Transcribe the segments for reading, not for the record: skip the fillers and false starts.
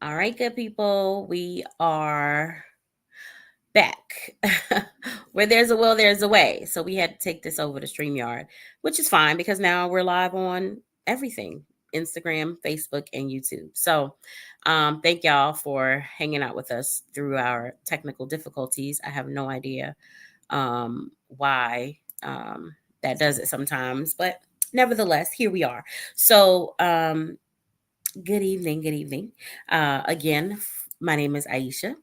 All right, good people. We are back. Where there's a will, there's a way. So we had to take this over to StreamYard, which is fine because now we're live on everything: Instagram, Facebook, and YouTube. So thank y'all for hanging out with us through our technical difficulties. I have no idea why that does it sometimes, but nevertheless, here we are. So, good evening. Good evening. Again, my name is Aisha,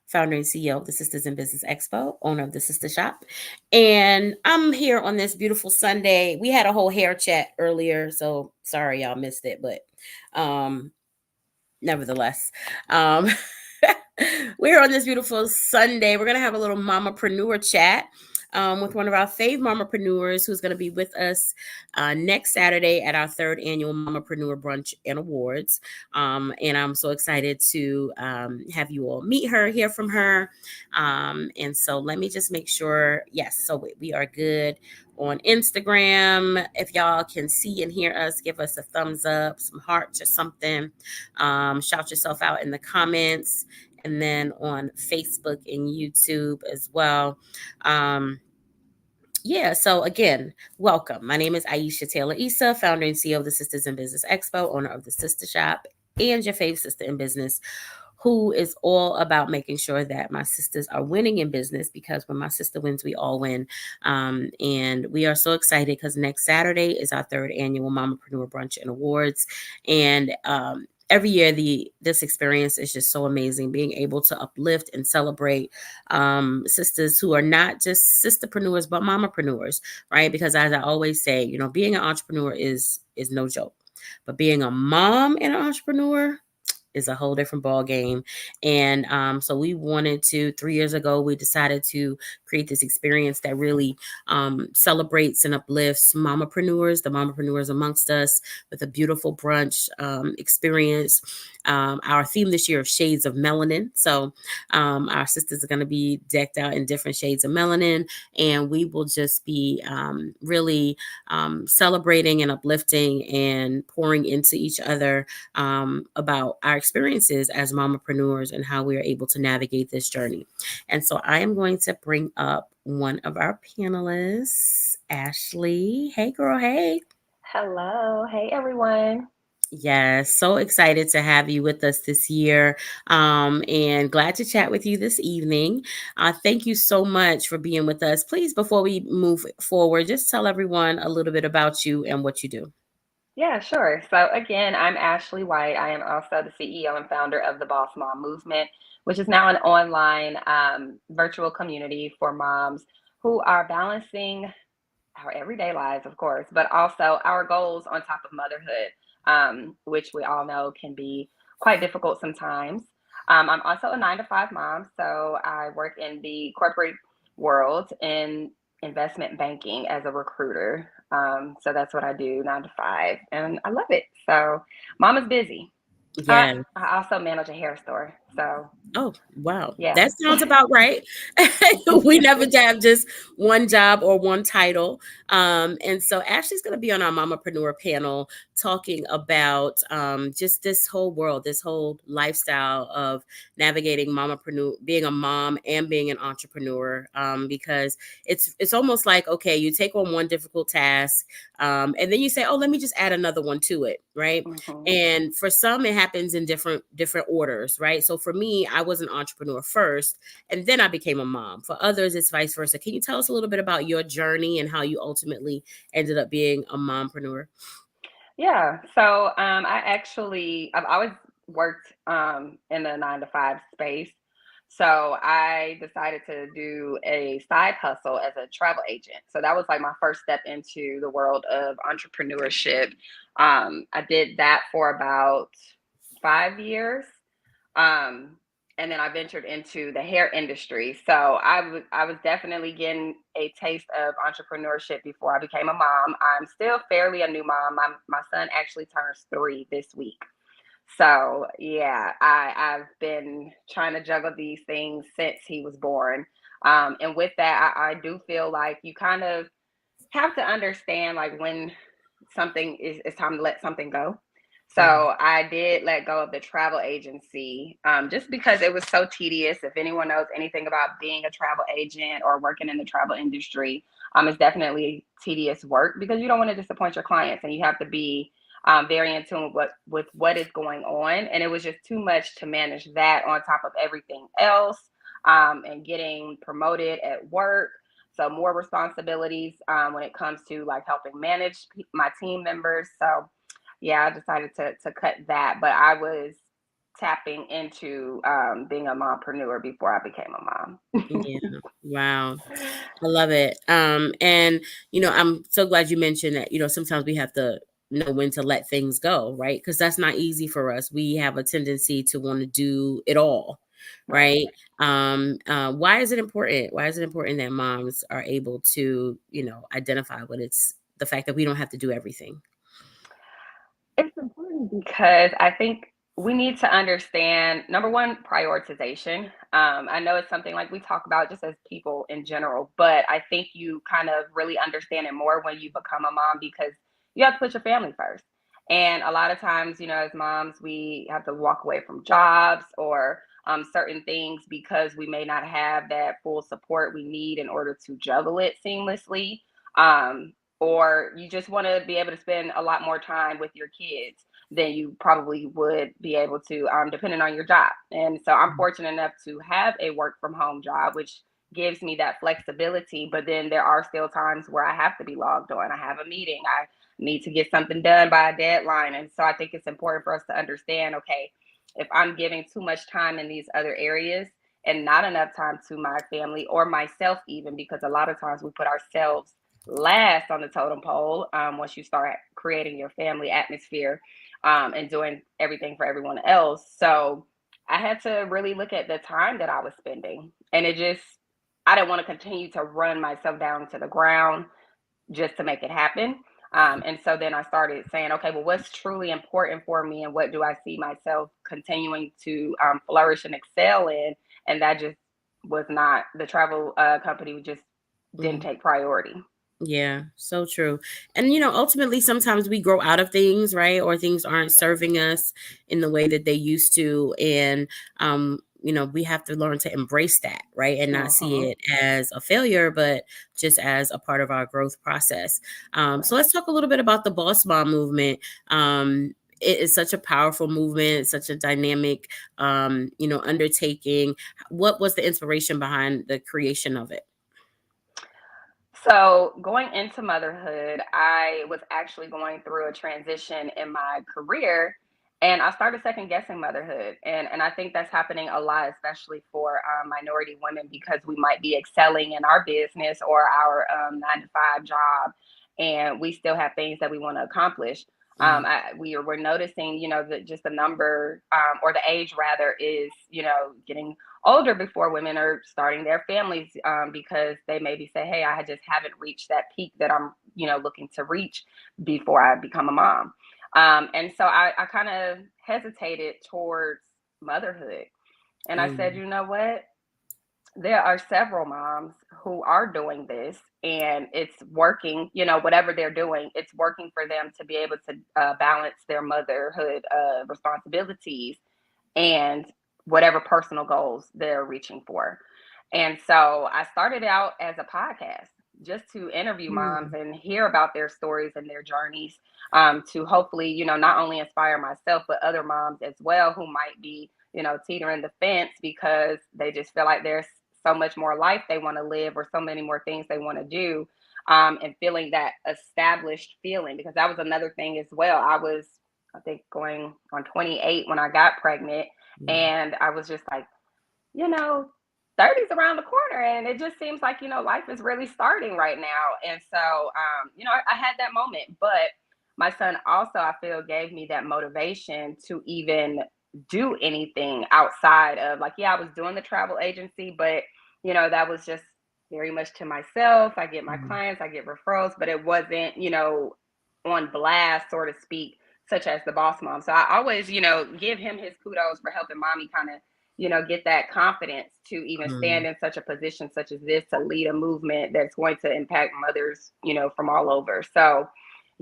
founder and CEO of the Sisters in Business Expo, owner of the Sister Shop. And I'm here on this beautiful Sunday. We had a whole hair chat earlier, so sorry y'all missed it, but um, nevertheless, um, we're on this beautiful Sunday. We're going to have a little Mamapreneur Chat. With one of our fave mamapreneurs who's going to be with us next Saturday at our third annual Mamapreneur Brunch and Awards. And I'm so excited to have you all meet her, hear from her. And so let me just make sure. Yes, so we are good on Instagram. If y'all can see and hear us, give us a thumbs up, some hearts or something. Shout yourself out in the comments. And then on Facebook and YouTube as well. Yeah, so again, welcome. My name is Aisha Taylor Issa, founder and CEO of the Sisters in Business Expo, owner of the Sister Shop, and your fave sister in business, who is all about making sure that my sisters are winning in business, because when my sister wins, we all win. And we are so excited because next Saturday is our third annual Mamapreneur Brunch and Awards. And every year this experience is just so amazing, being able to uplift and celebrate sisters who are not just sisterpreneurs but mamapreneurs, right? Because as I always say, being an entrepreneur is no joke, but being a mom and an entrepreneur is a whole different ball game. And so we wanted to, 3 years ago, we decided to create this experience that really celebrates and uplifts mamapreneurs, the mamapreneurs amongst us, with a beautiful brunch experience. Our theme this year is Shades of Melanin. So our sisters are going to be decked out in different shades of melanin, and we will just be really celebrating and uplifting and pouring into each other about our experiences as mamapreneurs and how we are able to navigate this journey. And so I am going to bring up one of our panelists, Ashlei. Hey, girl. Hey. Hello. Hey, everyone. Yes, so excited to have you with us this year, and glad to chat with you this evening. Thank you so much for being with us. Please, before we move forward, just tell everyone a little bit about you and what you do. Yeah, sure. So, again, I'm Ashlei White. I am also the CEO and founder of the Boss Mom Movement, which is now an online virtual community for moms who are balancing our everyday lives, of course, but also our goals on top of motherhood, which we all know can be quite difficult sometimes. I'm also a 9 to 5 mom, so I work in the corporate world in investment banking as a recruiter. So that's what I do, 9 to 5, and I love it. So, mom is busy. Yeah. I also manage a hair store. So, Oh, wow. yeah. That sounds about right. We never have just one job or one title. And so Ashley's going to be on our Mamapreneur panel talking about just this whole world, this whole lifestyle of navigating mamapreneur, being a mom and being an entrepreneur. Because it's almost like, okay, you take on one difficult task, and then you say, oh, let me just add another one to it, right? Hmm. And for some it happens in different orders, right? So for me, I was an entrepreneur first and then I became a mom. For others it's vice versa. Can you tell us a little bit about your journey and how you ultimately ended up being a mompreneur? Yeah. So I've always worked in the 9 to 5 space. So I decided to do a side hustle as a travel agent. So that was like my first step into the world of entrepreneurship. I did that for about 5 years. Um, and then I ventured into the hair industry. So I was definitely getting a taste of entrepreneurship before I became a mom. I'm still fairly a new mom. My son actually turns 3 this week. So yeah, I've been trying to juggle these things since he was born. And with that, I do feel like you kind of have to understand like when something is it's time to let something go. Mm. So I did let go of the travel agency just because it was so tedious. If anyone knows anything about being a travel agent or working in the travel industry, it's definitely tedious work because you don't want to disappoint your clients, and you have to be very in tune with what is going on. And it was just too much to manage that on top of everything else, and getting promoted at work. So more responsibilities when it comes to like helping manage my team members. So yeah, I decided to cut that, but I was tapping into being a mompreneur before I became a mom. Yeah. Wow. I love it. And I'm so glad you mentioned that, sometimes we have to know when to let things go, right? Because that's not easy for us. We have a tendency to want to do it all, Right. right? Why is it important? Why is it important that moms are able to, identify what it's the fact that we don't have to do everything? It's important because I think we need to understand number one, prioritization. I know it's something like we talk about just as people in general, but I think you kind of really understand it more when you become a mom because you have to put your family first. And a lot of times, as moms, we have to walk away from jobs or certain things because we may not have that full support we need in order to juggle it seamlessly. Or you just want to be able to spend a lot more time with your kids than you probably would be able to, depending on your job. And so I'm fortunate enough to have a work from home job, which gives me that flexibility. But then there are still times where I have to be logged on. I have a meeting. I need to get something done by a deadline. And so I think it's important for us to understand, okay, if I'm giving too much time in these other areas and not enough time to my family or myself, even because a lot of times we put ourselves last on the totem pole once you start creating your family atmosphere and doing everything for everyone else. So I had to really look at the time that I was spending. And I didn't want to continue to run myself down to the ground just to make it happen. And so then I started saying, okay, well, what's truly important for me and what do I see myself continuing to flourish and excel in? And that just was not the travel company, just didn't Mm. take priority. Yeah, so true. And ultimately sometimes we grow out of things, right? Or things aren't serving us in the way that they used to. And we have to learn to embrace that, right? And not see Mhm. it as a failure, but just as a part of our growth process. So Right. let's talk a little bit about the Boss Mom movement. It is such a powerful movement, such a dynamic undertaking. What was the inspiration behind the creation of it? So, going into motherhood, I was actually going through a transition in my career and I started second guessing motherhood. And I think that's happening a lot, especially for minority women, because we might be excelling in our business or our 9 to 5 job, and we still have things that we want to accomplish. Mm. We're noticing, that just the number or the age rather is, getting older before women are starting their families because they maybe say, hey, I just haven't reached that peak that I'm, looking to reach before I become a mom. And so I kind of hesitated towards motherhood. And I said, Mm. you know what? There are several moms who are doing this and it's working, whatever they're doing, it's working for them to be able to balance their motherhood responsibilities and whatever personal goals they're reaching for. And so I started out as a podcast just to interview moms Mm. and hear about their stories and their journeys, to hopefully, not only inspire myself, but other moms as well who might be, teetering the fence because they just feel like there's so much more life they want to live or so many more things they want to do. And feeling that established feeling, because that was another thing as well. I think, going on 28 when I got pregnant. Mm. And I was just like, you know, 30's around the corner. And it just seems like, life is really starting right now. And so, I had that moment. But my son also, I feel, gave me that motivation to even do anything outside of like, yeah, I was doing the travel agency, but, that was just very much to myself. I get my Mm. clients, I get referrals, but it wasn't, on blast, so to speak, such as the boss mom. So I always, give him his kudos for helping mommy kind of, get that confidence to even Mm. stand in such a position such as this to lead a movement that's going to impact mothers, from all over. So,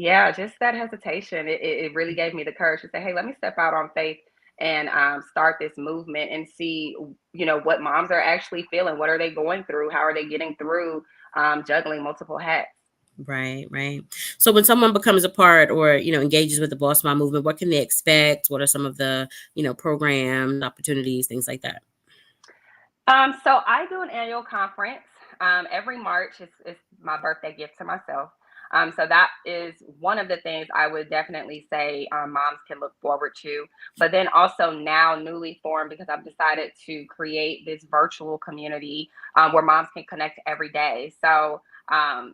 Yeah, just that hesitation. It really gave me the courage to say, hey, let me step out on faith and start this movement and see, what moms are actually feeling. What are they going through? How are they getting through juggling multiple hats? Right, right. So when someone becomes a part or, engages with the Boss Mom movement, what can they expect? What are some of the, programs, opportunities, things like that? So I do an annual conference every March. It's my birthday gift to myself. So that is one of the things I would definitely say moms can look forward to. But then also now newly formed because I've decided to create this virtual community where moms can connect every day. So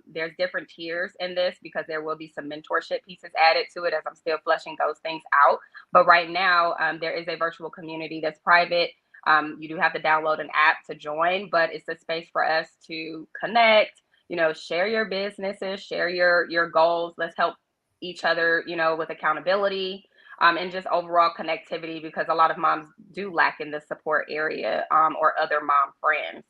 there's different tiers in this because there will be some mentorship pieces added to it as I'm still fleshing those things out. But right now, there is a virtual community that's private. You do have to download an app to join, but it's a space for us to connect, share your businesses, share your goals. Let's help each other, with accountability and just overall connectivity because a lot of moms do lack in the support area or other mom friends.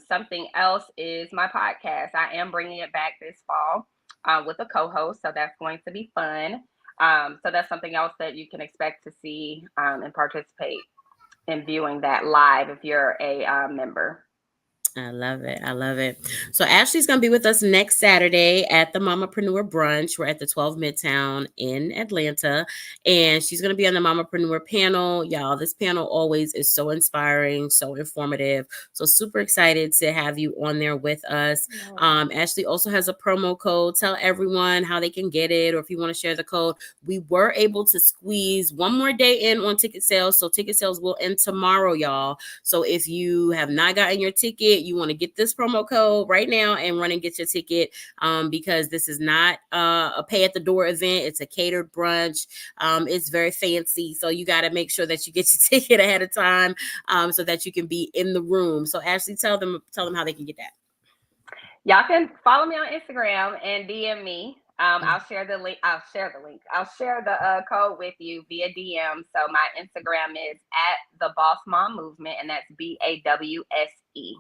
Something else is my podcast. I am bringing it back this fall with a co-host, so that's going to be fun. So that's something else that you can expect to see and participate and viewing that live if you're a member. I love it. I love it. So Ashley's going to be with us next Saturday at the Mamapreneur Brunch. We're at the 12 Midtown in Atlanta. And she's going to be on the Mamapreneur panel. Y'all, this panel always is so inspiring, so informative. So super excited to have you on there with us. Ashley also has a promo code. Tell everyone how they can get it or if you want to share the code. We were able to squeeze one more day in on ticket sales. So ticket sales will end tomorrow, y'all. So if you have not gotten your ticket, you want to get this promo code right now and run and get your ticket because this is not a pay at the door event. It's a catered brunch. It's very fancy. So you got to make sure that you get your ticket ahead of time so that you can be in the room. So Ashley, tell them how they can get that. Y'all can follow me on Instagram and DM me. I'll share the link. I'll share the code with you via DM. So my Instagram is at the Boss Mom Movement, and that's BAWSE.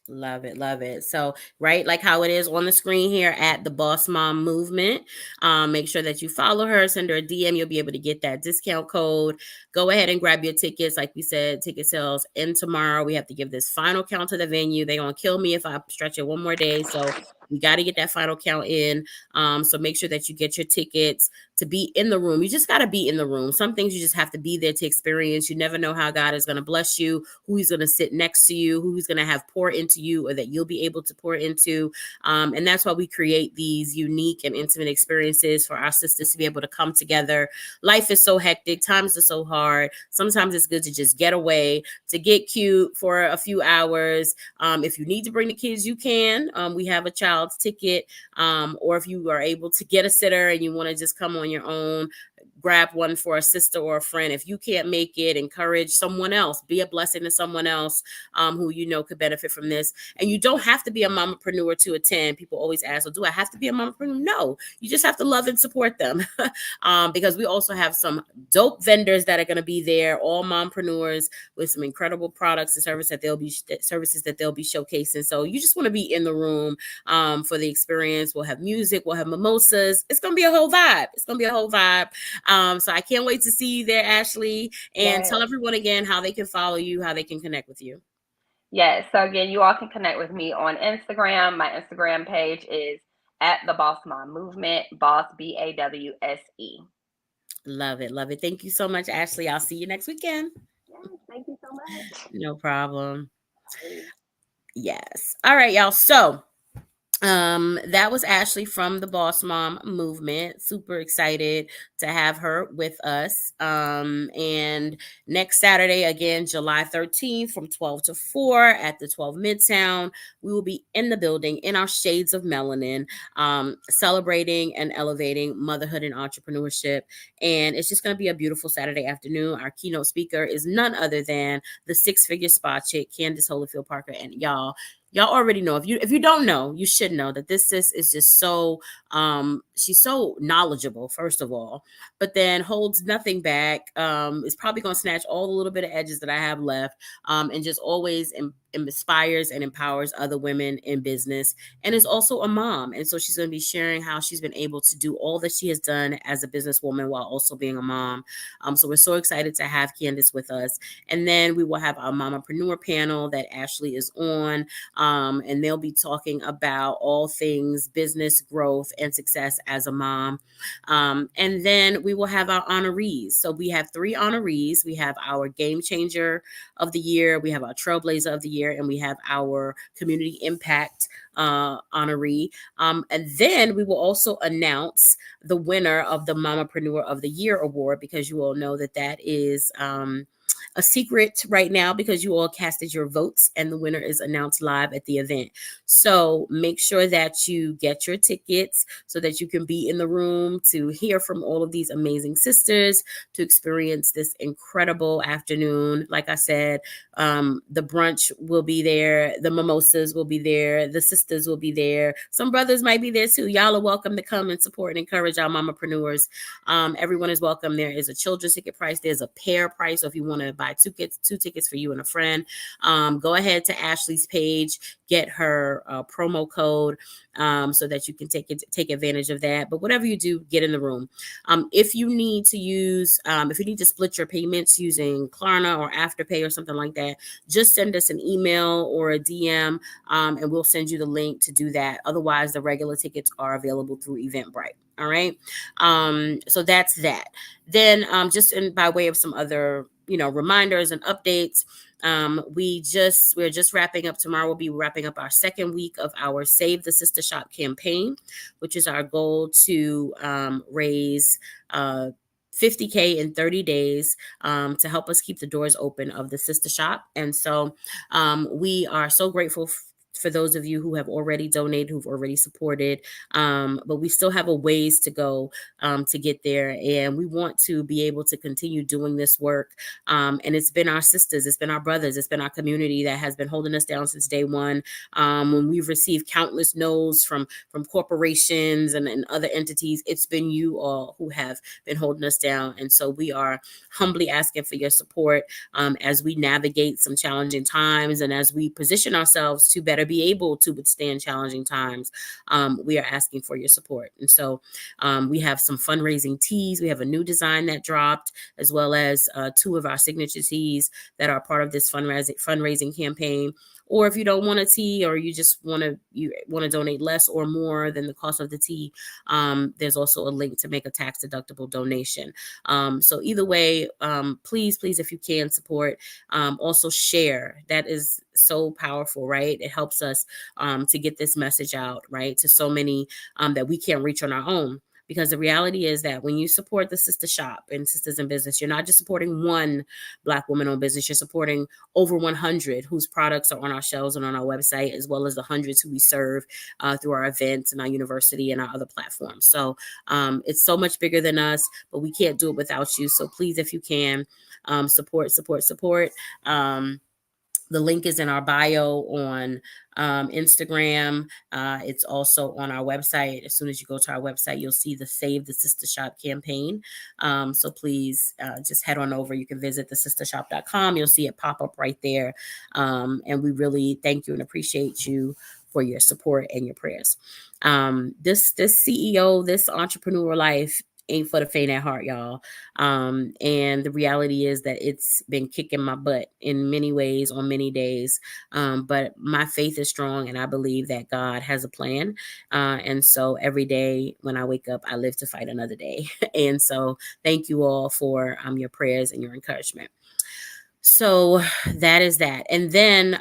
Love it, love it. So, right, like how it is on the screen here at the Boss Mom Movement. Make sure that you follow her, send her a DM. You'll be able to get that discount code. Go ahead and grab your tickets. Like we said, ticket sales end tomorrow. We have to give this final count to the venue. They're gonna kill me if I stretch it one more day. So we got to get that final count in. So make sure that you get your tickets to be in the room. You just got to be in the room. Some things you just have to be there to experience. You never know how God is going to bless you, who he's going to sit next to you, who he's going to have pour into you or that you'll be able to pour into. And that's why we create these unique and intimate experiences for our sisters to be able to come together. Life is so hectic. Times are so hard. Sometimes it's good to just get away, to get cute for a few hours. If you need to bring the kids, you can. We have a child's ticket. Or if you are able to get a sitter and you want to just come on your own, grab one for a sister or a friend. If you can't make it, encourage someone else. Be a blessing to someone else who you know could benefit from this. And you don't have to be a mamapreneur to attend. People always ask, well, do I have to be a mamapreneur? No, you just have to love and support them because we also have some dope vendors that are going to be there, all mompreneurs with some incredible products and services that they'll be showcasing. So you just want to be in the room for the experience. We'll have music, we'll have mimosas. It's gonna be a whole vibe. So I can't wait to see you there, Ashley. And tell Yes. everyone again how they can follow you, how they can connect with you. Yes. So again, you all can connect with me on Instagram. My Instagram page is at the Boss Mom Movement, Boss BAWSE. Love it, love it. Thank you so much, Ashley. I'll see you next weekend. Yes, thank you so much. No problem. Alrighty. Yes. All right, y'all. So that was Ashley from the Boss Mom Movement. Super excited to have her with us. And next Saturday, again, July 13th from 12 to 4 at the 12 Midtown, we will be in the building in our shades of melanin, celebrating and elevating motherhood and entrepreneurship. And it's just going to be a beautiful Saturday afternoon. Our keynote speaker is none other than the six-figure spa chick, Candace Holyfield Parker. And y'all already know. If you don't know, you should know that this sis is just so she's so knowledgeable, first of all, but then holds nothing back. Is probably gonna snatch all the little bit of edges that I have left, and just always inspires and empowers other women in business, and is also a mom. And so she's going to be sharing how she's been able to do all that she has done as a businesswoman while also being a mom. So we're so excited to have Candace with us. And then we will have our Mamapreneur panel that Ashlei is on, and they'll be talking about all things business growth and success as a mom. And then we will have our honorees. So we have 3 honorees. We have our Game Changer of the Year, we have our Trailblazer of the Year, and we have our Community Impact honoree. And then we will also announce the winner of the Mamapreneur of the Year award, because you all know that that is a secret right now because you all casted your votes, and the winner is announced live at the event. So make sure that you get your tickets so that you can be in the room to hear from all of these amazing sisters, to experience this incredible afternoon. Like I said, the brunch will be there, the mimosas will be there, the sisters will be there, some brothers might be there too. Y'all are welcome to come and support and encourage our mamapreneurs. Everyone is welcome. There is a children's ticket price, there's a pair price, so if you want to buy two tickets for you and a friend, go ahead to Ashlei's page, get her promo code, so that you can take advantage of that. But whatever you do, get in the room. If you need to split your payments using Klarna or Afterpay or something like that, just send us an email or a DM, and we'll send you the link to do that. Otherwise, the regular tickets are available through Eventbrite. All right. So that's that. Then by way of some other reminders and updates, we're just wrapping up. Tomorrow we'll be wrapping up our second week of our Save the Sister Shop campaign, which is our goal to raise 50K in 30 days to help us keep the doors open of the Sister Shop. And so we are so grateful for those of you who have already donated, who've already supported, but we still have a ways to go to get there, and we want to be able to continue doing this work. And it's been our sisters, it's been our brothers, it's been our community that has been holding us down since day one. When we've received countless no's from corporations and other entities, it's been you all who have been holding us down. And so we are humbly asking for your support as we navigate some challenging times, and as we position ourselves to better be able to withstand challenging times. We are asking for your support. And so we have some fundraising teas. We have a new design that dropped, as well as 2 of our signature teas that are part of this fundraising campaign. Or if you don't want a tea, or you just want to donate less or more than the cost of the tea, there's also a link to make a tax deductible donation. So either way, please, if you can support, also share. That is so powerful, right? It helps us to get this message out, right, to so many that we can't reach on our own. Because the reality is that when you support the Sister Shop and Sisters in Business, you're not just supporting one Black woman-owned business, you're supporting over 100 whose products are on our shelves and on our website, as well as the hundreds who we serve through our events and our university and our other platforms. So it's so much bigger than us, but we can't do it without you. So please, if you can, support. The link is in our bio on Instagram. It's also on our website. As soon as you go to our website, you'll see the Save the Sister Shop campaign. So please just head on over. You can visit thesistershop.com. You'll see it pop up right there. And we really thank you and appreciate you for your support and your prayers. This CEO, this entrepreneur life ain't for the faint at heart, y'all. And the reality is that it's been kicking my butt in many ways on many days. But my faith is strong, and I believe that God has a plan. And so every day when I wake up, I live to fight another day. And so thank you all for your prayers and your encouragement. So that is that. And then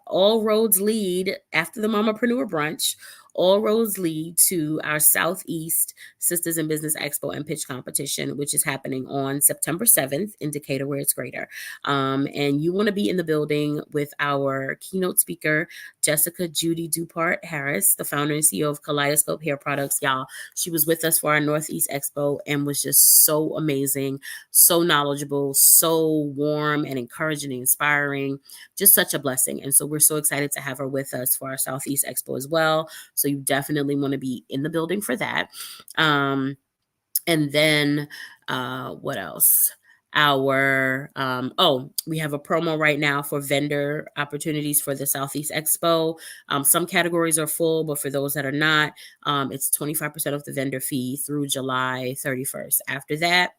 all roads lead, after the Mamapreneur Brunch, all roads lead to our Southeast Sisters in Business Expo and Pitch Competition, which is happening on September 7th in Decatur, where it's greater. And you want to be in the building with our keynote speaker, Jessica Judy Dupart Harris, the founder and CEO of Kaleidoscope Hair Products. Y'all, she was with us for our Northeast Expo and was just so amazing, so knowledgeable, so warm and encouraging and inspiring. Just such a blessing. And so we're so excited to have her with us for our Southeast Expo as well. So you definitely want to be in the building for that. And then what else? we have a promo right now for vendor opportunities for the Southeast Expo. Some categories are full, but for those that are not, it's 25% of the vendor fee through July 31st. After that,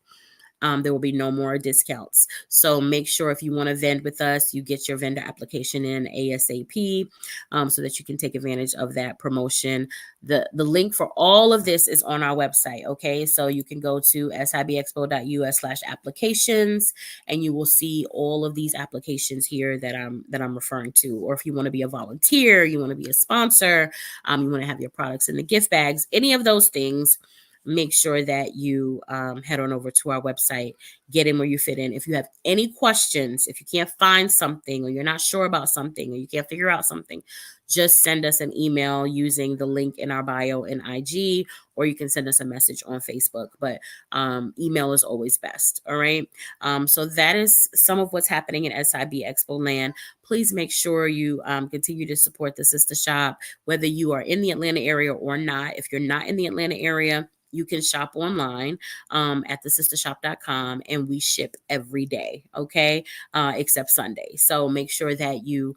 there will be no more discounts. So make sure if you want to vend with us, you get your vendor application in ASAP, so that you can take advantage of that promotion. The link for all of this is on our website. Okay, so you can go to sibexpo.us/applications, and you will see all of these applications here that I'm referring to. Or if you want to be a volunteer, you want to be a sponsor, you want to have your products in the gift bags, any of those things, make sure that you head on over to our website, get in where you fit in. If you have any questions, if you can't find something, or you're not sure about something, or you can't figure out something, just send us an email using the link in our bio in IG, or you can send us a message on Facebook. But email is always best. All right. So that is some of what's happening in SIB Expo Land. Please make sure you continue to support the Sister Shop, whether you are in the Atlanta area or not. If you're not in the Atlanta area, you can shop online at thesistershop.com, and we ship every day, okay, except Sunday. So make sure that you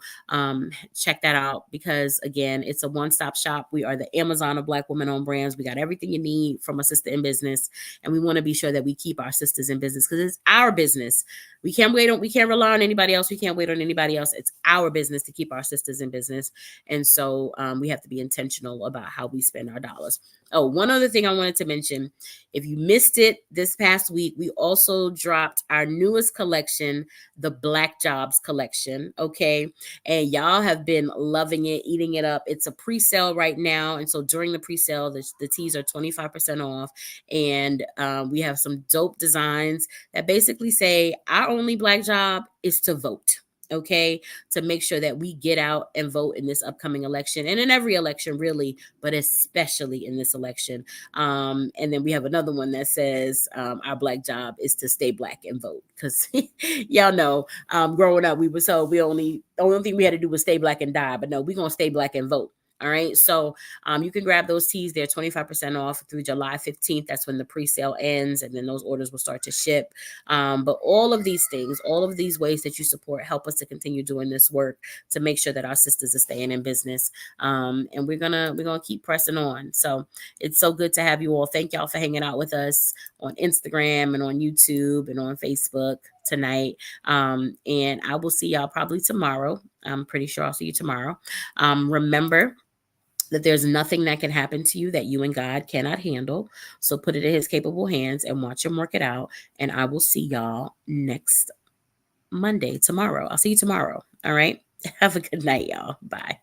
check that out, because, again, it's a one-stop shop. We are the Amazon of Black women-owned brands. We got everything you need from a sister in business, and we want to be sure that we keep our sisters in business, because it's our business. We can't rely on anybody else. We can't wait on anybody else. It's our business to keep our sisters in business. And so we have to be intentional about how we spend our dollars. Oh, one other thing I wanted to mention. If you missed it this past week, we also dropped our newest collection, the Black Jobs collection. Okay. And y'all have been loving it, eating it up. It's a pre-sale right now. And so during the pre-sale, the tees are 25% off. And we have some dope designs that basically say our only Black job is to vote. Okay, to make sure that we get out and vote in this upcoming election, and in every election, really, but especially in this election. And then we have another one that says our Black job is to stay Black and vote, because y'all know, growing up, we were told the only thing we had to do was stay Black and die. But no, we're gonna stay Black and vote. All right. So you can grab those tees. They're 25% off through July 15th. That's when the pre-sale ends, and then those orders will start to ship. But all of these things, all of these ways that you support, help us to continue doing this work to make sure that our sisters are staying in business. And we're gonna keep pressing on. So it's so good to have you all. Thank y'all for hanging out with us on Instagram and on YouTube and on Facebook tonight. And I will see y'all probably tomorrow. I'm pretty sure I'll see you tomorrow. Remember that there's nothing that can happen to you that you and God cannot handle. So put it in his capable hands and watch him work it out. And I will see y'all next Monday, tomorrow. I'll see you tomorrow. All right. Have a good night, y'all. Bye.